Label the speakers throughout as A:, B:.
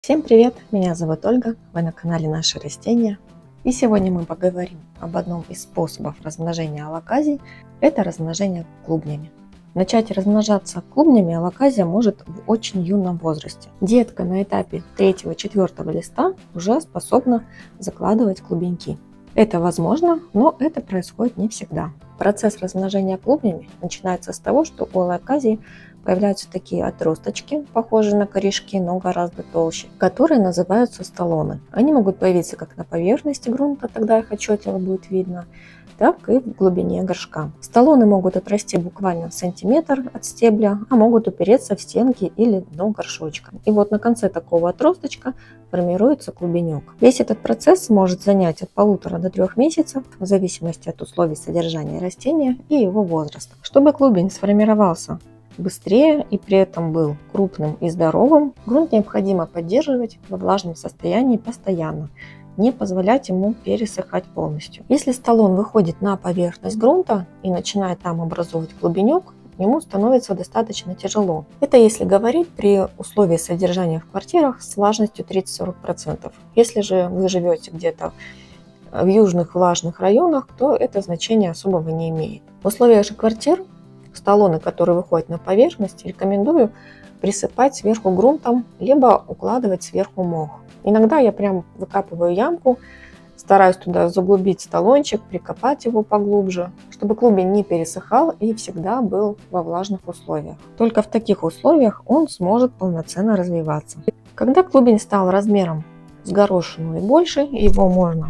A: Всем привет! Меня зовут Ольга, вы на канале Наши Растения. И сегодня мы поговорим об одном из способов размножения алоказий – это размножение клубнями. Начать размножаться клубнями алоказия может в очень юном возрасте. Детка на этапе 3-4 листа уже способна закладывать клубеньки. Это возможно, но это происходит не всегда. Процесс размножения клубнями начинается с того, что у алоказии появляются такие отросточки, похожие на корешки, но гораздо толще, которые называются столоны. Они могут появиться как на поверхности грунта, тогда их отчетливо будет видно, так и в глубине горшка. Столоны могут отрасти буквально сантиметр от стебля, а могут упереться в стенки или дно горшочка. И вот на конце такого отросточка формируется клубенек. Весь этот процесс может занять от 1,5 до 3 месяцев, в зависимости от условий содержания растения и его возраста. Чтобы клубень сформировался быстрее и при этом был крупным и здоровым, грунт необходимо поддерживать во влажном состоянии постоянно, не позволять ему пересыхать полностью. Если столон выходит на поверхность грунта и начинает там образовывать клубенек, ему становится достаточно тяжело. Это если говорить при условии содержания в квартирах с влажностью 30-40%. Если же вы живете где-то в южных влажных районах, то это значение особого не имеет. В условиях же квартир столоны, которые выходят на поверхность, рекомендую присыпать сверху грунтом, либо укладывать сверху мох. Иногда я прям выкапываю ямку, стараюсь туда заглубить столончик, прикопать его поглубже, чтобы клубень не пересыхал и всегда был во влажных условиях. Только в таких условиях он сможет полноценно развиваться. Когда клубень стал размером с горошину и больше, его можно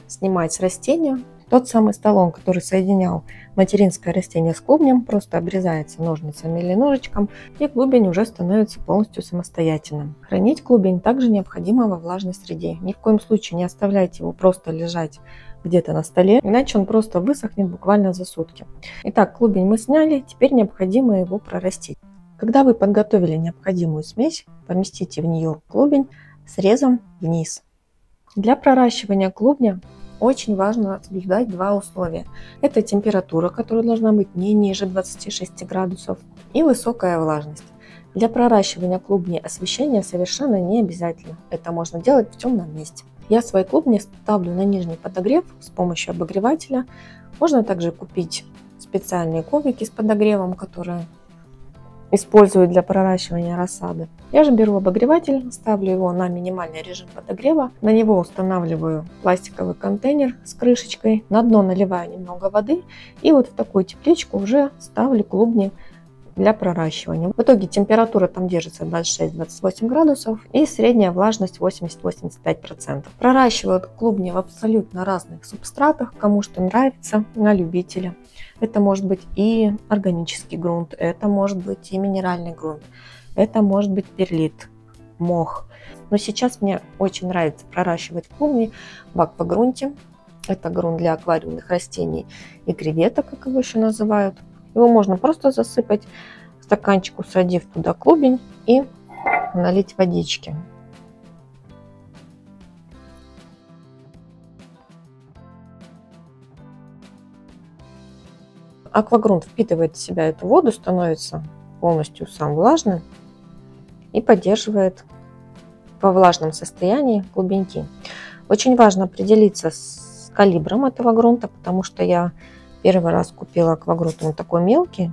A: снимать с растения. Тот самый столон, который соединял материнское растение с клубнем, просто обрезается ножницами или ножичком, и клубень уже становится полностью самостоятельным. Хранить клубень также необходимо во влажной среде. Ни в коем случае не оставляйте его просто лежать где-то на столе, иначе он просто высохнет буквально за сутки. Итак, клубень мы сняли, теперь необходимо его прорастить. Когда вы подготовили необходимую смесь, поместите в нее клубень срезом вниз. Для проращивания клубня очень важно соблюдать два условия. Это температура, которая должна быть не ниже 26 градусов, и высокая влажность. Для проращивания клубней освещение совершенно не обязательно. Это можно делать в темном месте. Я свои клубни ставлю на нижний подогрев с помощью обогревателя. Можно также купить специальные коврики с подогревом, которые использую для проращивания рассады. Я же беру обогреватель, ставлю его на минимальный режим подогрева, на него устанавливаю пластиковый контейнер с крышечкой, на дно наливаю немного воды и вот в такую тепличку уже ставлю клубни для проращивания. В итоге температура там держится 26-28 градусов и средняя влажность 80-85%. Проращивают клубни в абсолютно разных субстратах, кому что нравится, на любителя. Это может быть и органический грунт, это может быть и минеральный грунт, это может быть перлит, мох. Но сейчас мне очень нравится проращивать клубни в аквагрунте. Это грунт для аквариумных растений и креветок, как его еще называют. Его можно просто засыпать в стаканчик, усадив туда клубень и налить водички. Аквагрунт впитывает в себя эту воду, становится полностью сам влажным и поддерживает во влажном состоянии клубеньки. Очень важно определиться с калибром этого грунта, потому что я первый раз купила аквагрунт, он такой мелкий,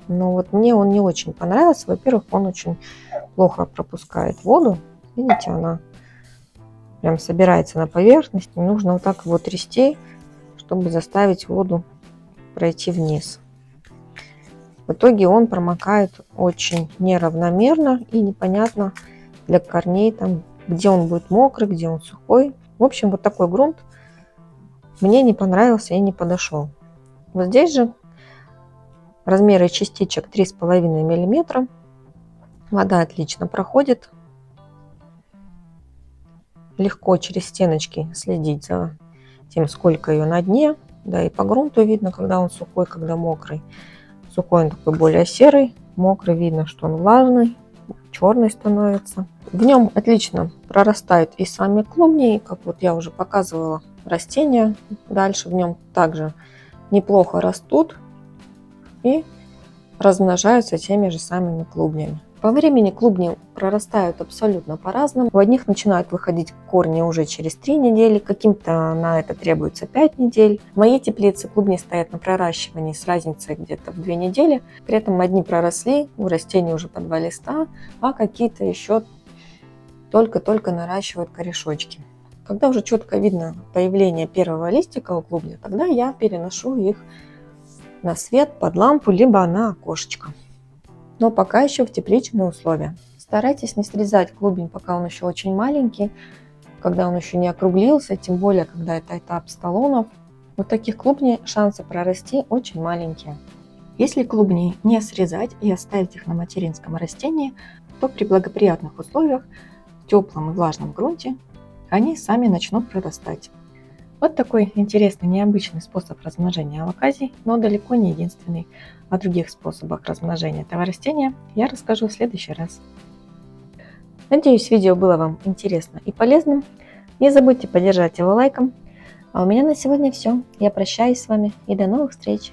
A: но вот мне он не очень понравился. Во-первых, он очень плохо пропускает воду. Видите, она прям собирается на поверхность. Не нужно вот так его трясти, чтобы заставить воду пройти вниз. В итоге он промокает очень неравномерно и непонятно для корней, там, где он будет мокрый, где он сухой. В общем, вот такой грунт мне не понравился и не подошел. Вот здесь же размеры частичек 3,5 мм. Вода отлично проходит. Легко через стеночки следить за тем, сколько ее на дне. Да, и по грунту видно, когда он сухой, когда мокрый. Сухой он такой более серый, мокрый видно, что он влажный, черный становится. В нем отлично прорастают и сами клубни, как вот я уже показывала, растения. Дальше в нем также неплохо растут и размножаются теми же самыми клубнями. По времени клубни прорастают абсолютно по-разному. У одних начинают выходить корни уже через 3 недели, каким-то на это требуется 5 недель. В моей теплице клубни стоят на проращивании с разницей где-то в 2 недели. При этом одни проросли, у растений уже по 2 листа, а какие-то еще только-только наращивают корешочки. Когда уже четко видно появление первого листика у клубня, тогда я переношу их на свет, под лампу, либо на окошечко. Но пока еще в тепличные условия. Старайтесь не срезать клубень, пока он еще очень маленький, когда он еще не округлился, тем более, когда это этап столонов. У таких клубней шансы прорасти очень маленькие. Если клубни не срезать и оставить их на материнском растении, то при благоприятных условиях, в теплом и влажном грунте, они сами начнут прорастать. Вот такой интересный, необычный способ размножения алоказий, но далеко не единственный. О других способах размножения этого растения я расскажу в следующий раз. Надеюсь, видео было вам интересно и полезным. Не забудьте поддержать его лайком. А у меня на сегодня все. Я прощаюсь с вами и до новых встреч!